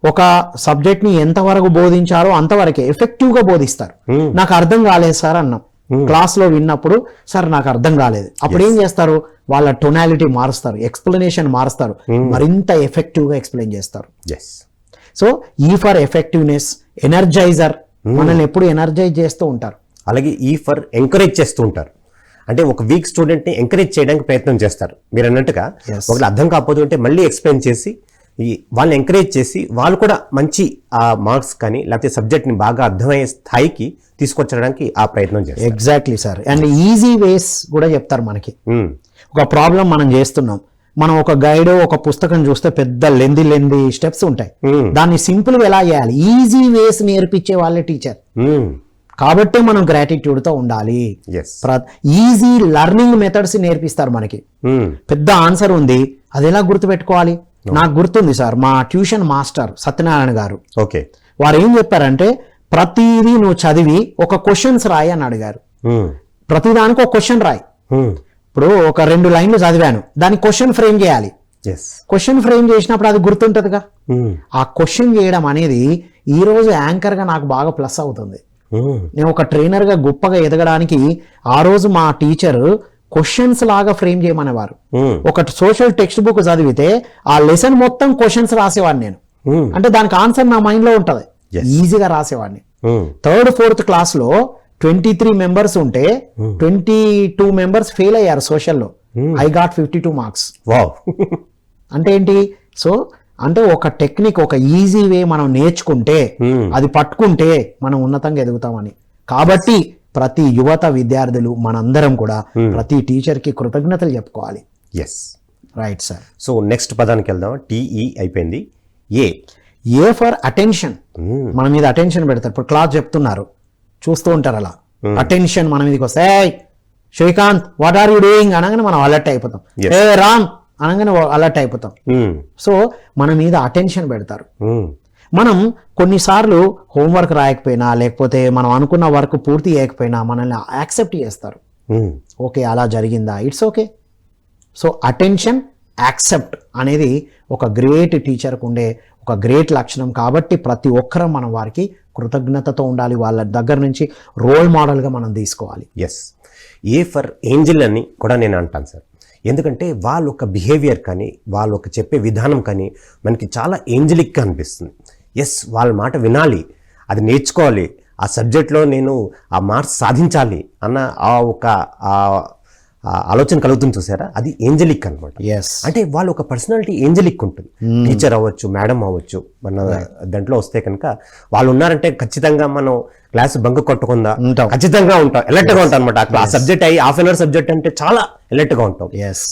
ఒక సబ్జెక్ట్ ని ఎంతవరకు బోధించారో అంతవరకే ఎఫెక్టివ్ గా బోధిస్తారు. నాకు అర్థం కాలేదు సార్ అన్నాం, క్లాస్ లో విన్నప్పుడు సార్ నాకు అర్థం కాలేదు, అప్పుడు ఏం చేస్తారు, వాళ్ళ టొనాలిటీ మారుస్తారు, ఎక్స్ప్లెనేషన్ మారుస్తారు, మరింత ఎఫెక్టివ్ గా ఎక్స్ప్లెయిన్ చేస్తారు. ఎస్ సో ఈ ఫర్ ఎఫెక్టివ్నెస్, ఎనర్జైజర్, మనల్ని ఎప్పుడు ఎనర్జైజ్ చేస్తూ ఉంటారు. అలాగే ఈ ఫర్ ఎంకరేజ్ చేస్తూ ఉంటారు. అంటే ఒక వీక్ స్టూడెంట్ని ఎంకరేజ్ చేయడానికి ప్రయత్నం చేస్తారు. మీరు అన్నట్టుగా Yes. ఒకళ్ళు అర్థం కాకపోతే ఉంటే మళ్ళీ ఎక్స్ప్లెయిన్ చేసి వాళ్ళని ఎంకరేజ్ చేసి వాళ్ళు కూడా మంచి ఆ మార్క్స్ కానీ లేకపోతే సబ్జెక్ట్ని బాగా అర్థమయ్యే స్థాయికి తీసుకొచ్చడానికి ఆ ప్రయత్నం చేస్తారు. Exactly sir. అండ్ ఈజీ వేస్ కూడా చెప్తారు మనకి. ఒక ప్రాబ్లం మనం చేస్తున్నాం, మనం ఒక గైడ్ ఒక పుస్తకం చూస్తే పెద్ద లెంది స్టెప్స్ ఉంటాయి, దాన్ని సింపుల్ గా ఎలా చేయాలి, ఈజీ వేస్ నేర్పించే వాళ్ళే టీచర్. కాబట్టి మనం గ్రాటిట్యూడ్ తో ఉండాలి. ఎస్ ఈజీ లెర్నింగ్ మెథడ్స్ నేర్పిస్తారు మనకి. పెద్ద ఆన్సర్ ఉంది, అది ఎలా గుర్తుపెట్టుకోవాలి. నాకు గుర్తుంది సార్, మా ట్యూషన్ మాస్టర్ సత్యనారాయణ గారు, ఓకే, వారు ఏం చెప్పారంటే ప్రతిదీ నువ్వు చదివి ఒక క్వశ్చన్స్ రాయి అని అడిగారు. ప్రతిదానికి ఒక క్వశ్చన్ రాయి. ఇప్పుడు ఒక 2 లైన్లు చదివాను, దాని క్వశ్చన్ ఫ్రేమ్ చేయాలి. ఎస్ క్వశ్చన్ ఫ్రేమ్ చేసినప్పుడు అది గుర్తుంటదిగా. ఆ క్వశ్చన్ చేయడం అనేది ఈ రోజు యాంకర్ గా నాకు బాగా ప్లస్ అవుతుంది. నేను ఒక ట్రైనర్ గా గొప్పగా ఎదగడానికి ఆ రోజు మా టీచర్ క్వశ్చన్స్ లాగా ఫ్రేమ్ చేయమనేవారు. ఒక సోషల్ టెక్స్ట్ బుక్ చదివితే ఆ లెసన్ మొత్తం క్వశ్చన్స్ రాసేవాడిని నేను. అంటే దానికి ఆన్సర్ నా మైండ్ లో ఉంటది, ఈజీగా రాసేవాడిని. 3rd 4th క్లాస్ లో 23 మెంబర్స్ ఉంటే 22 మెంబర్స్ ఫెయిల్ అయ్యారు సోషల్లో. I got 52 marks. వావ్ అంటే ఏంటి, సో అంటే ఒక టెక్నిక్, ఒక ఈజీ వే మనం నేర్చుకుంటే, అది పట్టుకుంటే మనం ఉన్నతంగా ఎదుగుతామని. కాబట్టి ప్రతి యువత విద్యార్థులు మనందరం కూడా ప్రతి టీచర్ కి కృతజ్ఞతలు చెప్పుకోవాలి. Yes right sir. So next పదానికి వెళ్దాం. టీఈ అయిపోయింది. A for attention. మన మీద అటెన్షన్ పెడతారు. ఇప్పుడు క్లాస్ చెప్తున్నారు, చూస్తూ ఉంటారు, అలా అటెన్షన్ మన మీదకి వస్తే, Srikanth what are you doing అనగానే మనం అలర్ట్ అయిపోతాం. ఏ రామ్ అనగానే అలర్ట్ అయిపోతాం. సో మన మీద అటెన్షన్ పెడతారు. మనం కొన్నిసార్లు హోంవర్క్ రాయకపోయినా లేకపోతే మనం అనుకున్న వర్క్ పూర్తి చేయకపోయినా మనల్ని యాక్సెప్ట్ చేస్తారు. ఓకే అలా జరిగిందా, it's okay. So attention, accept అనేది ఒక గ్రేట్ టీచర్కు ఉండే ఒక గ్రేట్ లక్షణం. కాబట్టి ప్రతి ఒక్కరం మనం వారికి కృతజ్ఞతతో ఉండాలి, వాళ్ళ దగ్గర నుంచి రోల్ మోడల్గా మనం తీసుకోవాలి. ఎస్, ఏ ఫర్ ఏంజల్ అని కూడా నేను అంటాను సార్. ఎందుకంటే వాళ్ళ ఒక బిహేవియర్ కానీ వాళ్ళ ఒక చెప్పే విధానం కానీ మనకి చాలా ఏంజలిక్గా అనిపిస్తుంది. ఎస్, వాళ్ళ మాట వినాలి, అది నేర్చుకోవాలి, ఆ సబ్జెక్ట్లో నేను ఆ మార్క్స్ సాధించాలి అన్న ఆ ఒక ఆలోచన కలుగుతుంది చూసారా, అది ఏంజలిక్ అనమాట. అంటే వాళ్ళ ఒక పర్సనాలిటీ ఏంజలిక్ ఉంటుంది. టీచర్ అవ్వచ్చు, మేడం అవ్వచ్చు, మన దాంట్లో వస్తే కనుక వాళ్ళు ఉన్నారంటే ఖచ్చితంగా మనం క్లాస్ బంక్ కొట్టకుండా ఖచ్చితంగా ఉంటాం, ఎలర్ట్గా ఉంటాం అనమాట. ఆ సబ్జెక్ట్ అయ్యి హాఫ్ అన్ అవర్ సబ్జెక్ట్ అంటే చాలా ఎలర్ట్గా ఉంటాం.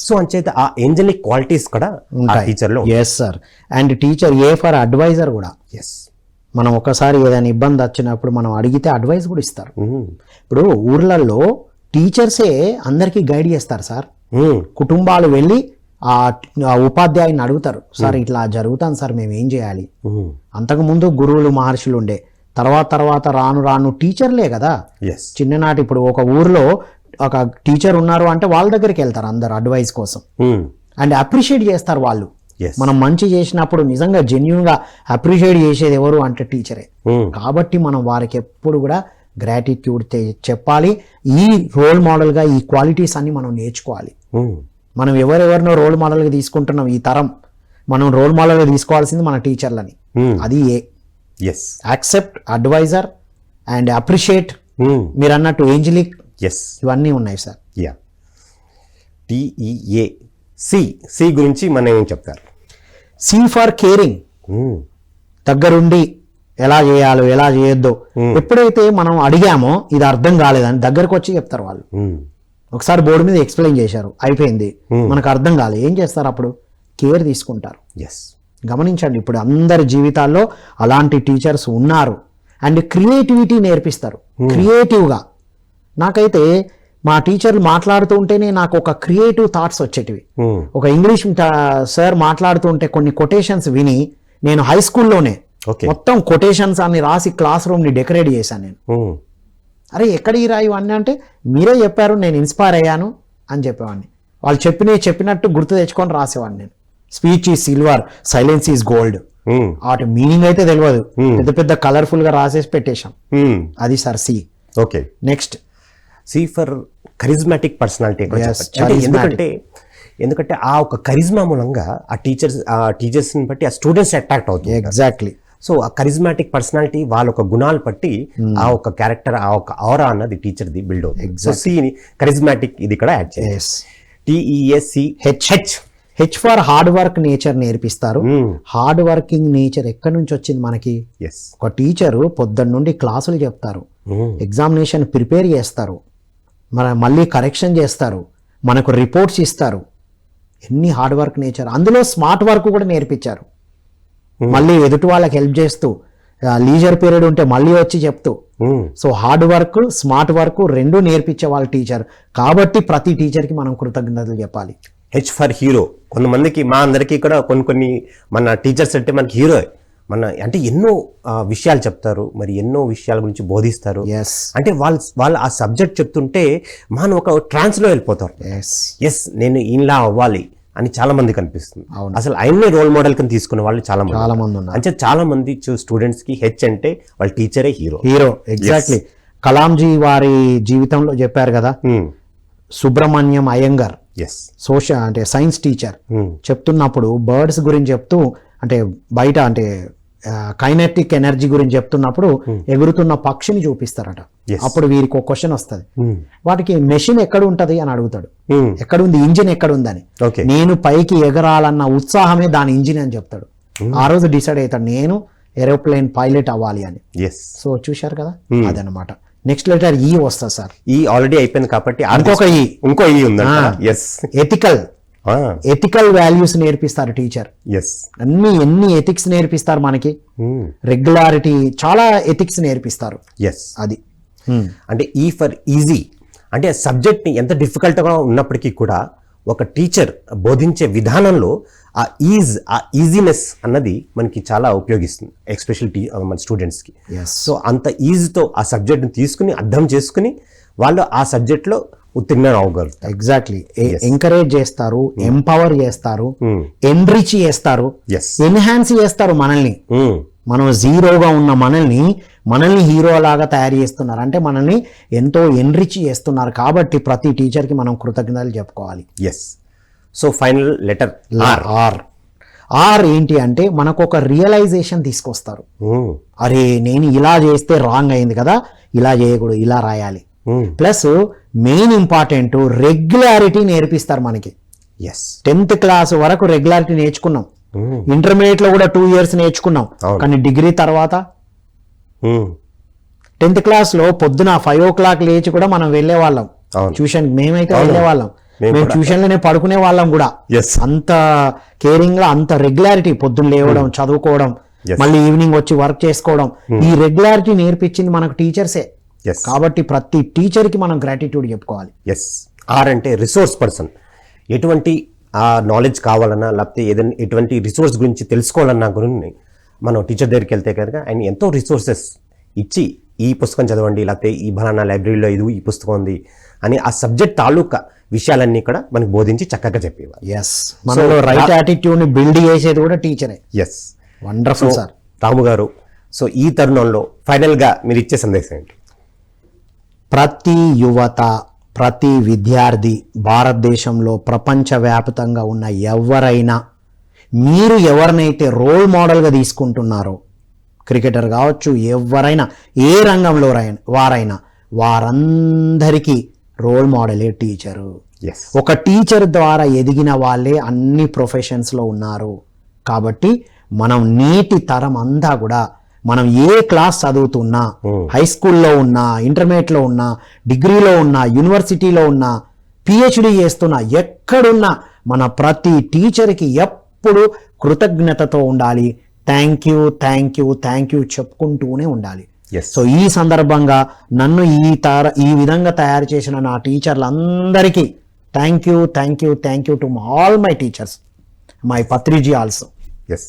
సో అంచేత ఆ ఏంజలిక్ క్వాలిటీస్ కూడా టీచర్లో. Yes sir. And teacher A for advisor కూడా. ఎస్, మనం ఒకసారి ఏదైనా ఇబ్బంది వచ్చినప్పుడు మనం అడిగితే అడ్వైస్ కూడా ఇస్తారు. ఇప్పుడు ఊర్లలో టీచర్సే అందరికీ గైడ్ చేస్తారు సార్. కుటుంబాలు వెళ్ళి ఆ ఉపాధ్యాయుని అడుగుతారు, సార్ ఇట్లా జరుగుతాను సార్, మేము ఏం చేయాలి. అంతకుముందు గురువులు మహర్షులు ఉండే, తర్వాత రాను రాను టీచర్లే కదా. చిన్ననాటి ఇప్పుడు ఒక ఊర్లో ఒక టీచర్ ఉన్నారు అంటే వాళ్ళ దగ్గరికి వెళ్తారు అందరు అడ్వైస్ కోసం. అండ్ అప్రిషియేట్ చేస్తారు వాళ్ళు. మనం మంచి చేసినప్పుడు నిజంగా జెన్యూన్ గా అప్రిషియేట్ చేసేది ఎవరు అంటే టీచరే. కాబట్టి మనం వారికి ఎప్పుడు కూడా గ్రాటిట్యూడ్ చెప్పాలి. ఈ రోల్ మోడల్గా ఈ క్వాలిటీస్ అన్ని మనం నేర్చుకోవాలి. మనం ఎవరెవరినో రోల్ మోడల్గా తీసుకుంటున్నాం, ఈ తరం మనం రోల్ మోడల్గా తీసుకోవాల్సింది మన టీచర్లని. అది యాక్సెప్ట్, అడ్వైజర్ అండ్ అప్రిషియేట్, మీరు అన్నట్టు ఏంజలిక్, ఇవన్నీ ఉన్నాయి సార్. TEA సి గురించి మనం ఏం చెప్తారు? సి ఫర్ కేరింగ్, దగ్గరుండి ఎలా చేయాలో ఎలా చేయొద్దో ఎప్పుడైతే మనం అడిగామో ఇది అర్థం కాలేదని దగ్గరకు వచ్చి చెప్తారు వాళ్ళు. ఒకసారి బోర్డు మీద ఎక్స్ప్లెయిన్ చేశారు, అయిపోయింది, మనకు అర్థం కాలేదు, ఏం చేస్తారు అప్పుడు? కేర్ తీసుకుంటారు. గమనించండి, ఇప్పుడు అందరి జీవితాల్లో అలాంటి టీచర్స్ ఉన్నారు. అండ్ క్రియేటివిటీ నేర్పిస్తారు, క్రియేటివ్గా. నాకైతే మా టీచర్లు మాట్లాడుతూ ఉంటేనే నాకు ఒక క్రియేటివ్ థాట్స్ వచ్చేటివి. ఒక ఇంగ్లీష్ సార్ మాట్లాడుతూ ఉంటే కొన్ని కొటేషన్స్ విని నేను హై స్కూల్లోనే మొత్తం కొటేషన్స్ అన్ని రాసి క్లాస్ రూమ్ ని డెకరేట్ చేశాను నేను. అరే ఎక్కడ ఈ రాయి అన్నీ అంటే మీరే చెప్పారు, నేను ఇన్స్పైర్ అయ్యాను అని చెప్పేవాడిని. వాళ్ళు చెప్పినట్టు గుర్తు తెచ్చుకొని రాసేవాడిని నేను. Speech is silver, silence is gold. వాటి మీనింగ్ అయితే తెలియదు, పెద్ద పెద్ద కలర్ఫుల్ గా రాసేసి పెట్టేశాం. అది sir C. Okay, next C for charismatic personality. ఎందుకంటే ఆ ఒక కరిజ్మా మూలంగా ఆ టీచర్స్ని బట్టి ఆ స్టూడెంట్స్ అట్రాక్ట్ అవుతుంది. ఎగ్జాక్ట్లీ. సో ఆ కరిజ్మాటిక్ పర్సనాలిటీ వాళ్ళ ఒక గుణాలు బట్టి ఆ ఒక క్యారెక్టర్, ఆ ఒక ఆరా అన్నది టీచర్ది బిల్డ్ అవుతుంది. సో సి కరిజ్మాటిక్ ఇది ఇక్కడ యాడ్ చేయాలి. TEACH H for hard work nature నేర్పిస్తారు. హార్డ్ వర్కింగ్ నేచర్ ఎక్కడి నుంచి వచ్చింది మనకి? ఒక టీచరు పొద్దున్న నుండి క్లాసులు చెప్తారు, ఎగ్జామినేషన్ ప్రిపేర్ చేస్తారు, మళ్ళీ కరెక్షన్ చేస్తారు, మనకు రిపోర్ట్స్ ఇస్తారు. ఎన్ని హార్డ్ వర్క్ నేచర్. అందులో స్మార్ట్ వర్క్ కూడా నేర్పించారు, మళ్ళీ ఎదుటి వాళ్ళకి హెల్ప్ చేస్తూ, లీజర్ పీరియడ్ ఉంటే మళ్ళీ వచ్చి చెప్తూ. So hard work, smart work రెండు నేర్పించే వాళ్ళ టీచర్. కాబట్టి ప్రతి టీచర్కి మనం కృతజ్ఞతలు చెప్పాలి. H for hero. కొంతమందికి, మా అందరికీ కూడా కొన్ని మన టీచర్స్ అంటే మనకి హీరో. అంటే ఎన్నో విషయాలు చెప్తారు, మరి ఎన్నో విషయాల గురించి బోధిస్తారు. అంటే వాళ్ళు ఆ సబ్జెక్ట్ చెప్తుంటే మనం ఒక ట్రాన్స్లో వెళ్ళిపోతారు. ఎస్ నేను ఇలా అవ్వాలి అని చాలా మందికి అనిపిస్తుంది. అసలు ఆయన్నే రోల్ మోడల్ కింద తీసుకునే వాళ్ళు చాలా మంది ఉన్నారు. అంటే చాలా మంది స్టూడెంట్స్ కి హెచ్ అంటే వాళ్ళ టీచరే హీరో. ఎగ్జాక్ట్లీ. కలాంజీ వారి జీవితంలో చెప్పారు కదా, సుబ్రహ్మణ్యం అయ్యంగార్ అంటే సైన్స్ టీచర్ చెప్తున్నప్పుడు బర్డ్స్ గురించి చెప్తూ, అంటే బయట అంటే కైనెటిక్ ఎనర్జీ గురించి చెప్తున్నప్పుడు ఎగురుతున్న పక్షిని చూపిస్తారట. అప్పుడు వీరికి ఒక క్వశ్చన్ వస్తుంది, వాటికి మెషిన్ ఎక్కడ ఉంటది అని అడుగుతాడు. ఎక్కడుంది, ఇంజిన్ ఎక్కడుందని. నేను పైకి ఎగరాలన్న ఉత్సాహమే దాని ఇంజిన్ అని చెప్తాడు. ఆ రోజు డిసైడ్ అవుతాడు, నేను ఏరోప్లేన్ పైలట్ అవ్వాలి అని. సో చూశారు కదా, అదనమాట. నెక్స్ట్ లెటర్ ఈ వస్తుంది సార్. ఈ ఆల్రెడీ అయిపోయింది కాబట్టి ఇంకో ఈ ఉంది. ఎథికల్ వాల్యూస్ నేర్పిస్తారు టీచర్. ఎన్ని ఎథిక్స్ నేర్పిస్తారు మనకి. రెగ్యులారిటీ, చాలా ఎథిక్స్ నేర్పిస్తారు. అది అంటే ఈ ఫర్ ఈజీ. అంటే సబ్జెక్ట్ ని ఎంత డిఫికల్ట్ గా ఉన్నప్పటికీ కూడా ఒక టీచర్ బోధించే విధానంలో ఆ ఈజీనెస్ అన్నది మనకి చాలా ఉపయోగిస్తుంది, ఎస్పెషల్లీ మన స్టూడెంట్స్కి. సో అంత ఈజీతో ఆ సబ్జెక్ట్ని తీసుకుని అర్థం చేసుకుని వాళ్ళు ఆ సబ్జెక్ట్లో ఉత్తీర్ణం అవ్వగలుగుతారు. ఎగ్జాక్ట్లీ. ఎంకరేజ్ చేస్తారు, ఎంపవర్ చేస్తారు, ఎన్రిచ్ చేస్తారు, ఎన్హాన్స్ చేస్తారు మనల్ని. మనం జీరోగా ఉన్న మనల్ని హీరో లాగా తయారు చేస్తున్నారు. అంటే మనల్ని ఎంతో ఎన్రిచ్ చేస్తున్నారు. కాబట్టి ప్రతి టీచర్కి మనం కృతజ్ఞతలు చెప్పుకోవాలి. సో ఫైనల్ లెటర్ ఆర్ ఏంటి అంటే మనకు ఒక రియలైజేషన్ తీసుకొస్తారు. అరే నేను ఇలా చేస్తే రాంగ్ అయింది కదా, ఇలా చేయకూడదు, ఇలా రాయాలి. ప్లస్ మెయిన్ ఇంపార్టెంట్ రెగ్యులారిటీ నేర్పిస్తారు మనకి. 10th క్లాస్ వరకు రెగ్యులారిటీ నేర్చుకున్నాం, ఇంటర్మీడియట్ లో కూడా 2 years నేర్చుకున్నాం. కానీ డిగ్రీ తర్వాత 10th క్లాస్ లో పొద్దున 5 o'clock లేచి కూడా మనం వెళ్ళే వాళ్ళం ట్యూషన్. మేమైతే వెళ్ళే వాళ్ళం, మేము ట్యూషన్ లోనే పడుకునే వాళ్ళం కూడా. అంత కేరింగ్ గా, అంత రెగ్యులారిటీ, పొద్దున్న లేవడం, చదువుకోవడం, మళ్ళీ ఈవినింగ్ వచ్చి వర్క్ చేసుకోవడం. ఈ రెగ్యులారిటీ నేర్పించింది మనకు టీచర్సే. కాబట్టి ప్రతి టీచర్ కి మనం గ్రాటిట్యూడ్ చెప్పుకోవాలి. ఆర్ అంటే రిసోర్స్ పర్సన్. ఎటువంటి నాలెడ్జ్ కావాలన్నా, లేకపోతే ఏదైనా ఎటువంటి రిసోర్స్ గురించి తెలుసుకోవాలన్నా గురించి మనం టీచర్ దగ్గరికి వెళ్తే కనుక ఆయన ఎంతో రిసోర్సెస్ ఇచ్చి, ఈ పుస్తకం చదవండి, లేకపోతే ఈ బనానా లైబ్రరీలో ఈ పుస్తకం ఉంది అని ఆ సబ్జెక్ట్ తాలూకా విషయాలన్నీ కూడా మనకు బోధించి చక్కగా చెప్పేవారు. మనలో రైట్ యాటిట్యూడ్ ని బిల్డ్ చేసేది కూడా టీచరే. Wonderful sir. రాము గారు, సో ఈ తరుణంలో ఫైనల్ గా మీరు ఇచ్చే సందేశం ఏంటి? ప్రతి యువత, ప్రతి విద్యార్థి, భారతదేశంలో ప్రపంచవ్యాప్తంగా ఉన్న ఎవరైనా, మీరు ఎవరినైతే రోల్ మోడల్గా తీసుకుంటున్నారో, క్రికెటర్ కావచ్చు, ఎవరైనా, ఏ రంగంలో వారైనా, వారందరికీ రోల్ మోడలే టీచరు. ఎస్ ఒక టీచర్ ద్వారా ఎదిగిన వాళ్ళే అన్ని ప్రొఫెషన్స్లో ఉన్నారు. కాబట్టి మనం నేటి తరం అంతా కూడా మనం ఏ క్లాస్ చదువుతున్నా, హై స్కూల్లో ఉన్నా, ఇంటర్మీడియట్లో ఉన్నా, డిగ్రీలో ఉన్నా, యూనివర్సిటీలో ఉన్నా, పిహెచ్డి చేస్తున్నా, ఎక్కడున్నా మన ప్రతి టీచర్కి ఎప్పుడు కృతజ్ఞతతో ఉండాలి. Thank you thank you thank you చెప్పుకుంటూనే ఉండాలి. ఎస్ సో ఈ సందర్భంగా నన్ను ఈ విధంగా తయారు చేసిన నా టీచర్లందరికీ thank you thank you thank you to all my teachers, my Patriji also. Yes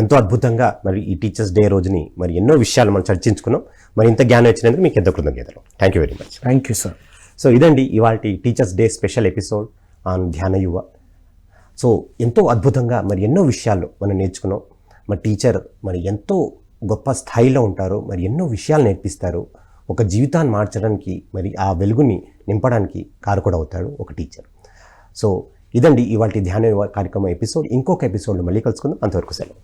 ఎంతో అద్భుతంగా మరి ఈ టీచర్స్ డే రోజుని మరి ఎన్నో విషయాలు మనం చర్చించుకున్నాం. మరి ఇంత జ్ఞానం ఇచ్చినందుకు మీకు ఎంతో కృతజ్ఞతలు. Thank you very much. Thank you sir. So ఇదండి ఇవాళ teachers day special episode on ధ్యాన యువ. సో ఎంతో అద్భుతంగా మరి ఎన్నో విషయాలు మనం నేర్చుకున్నాం. మరి టీచర్ మరి ఎంతో గొప్ప స్థాయిలో ఉంటారు, మరి ఎన్నో విషయాలు నేర్పిస్తారు. ఒక జీవితాన్ని మార్చడానికి మరి ఆ వెలుగుని నింపడానికి కారకుడు అవుతాడు ఒక టీచర్. సో ఇదండి ఇవాళ ధ్యాన యువ కార్యక్రమం ఎపిసోడ్. ఇంకొక ఎపిసోడ్లో మళ్ళీ కలుసుకుందాం. అంతవరకు సెలవు.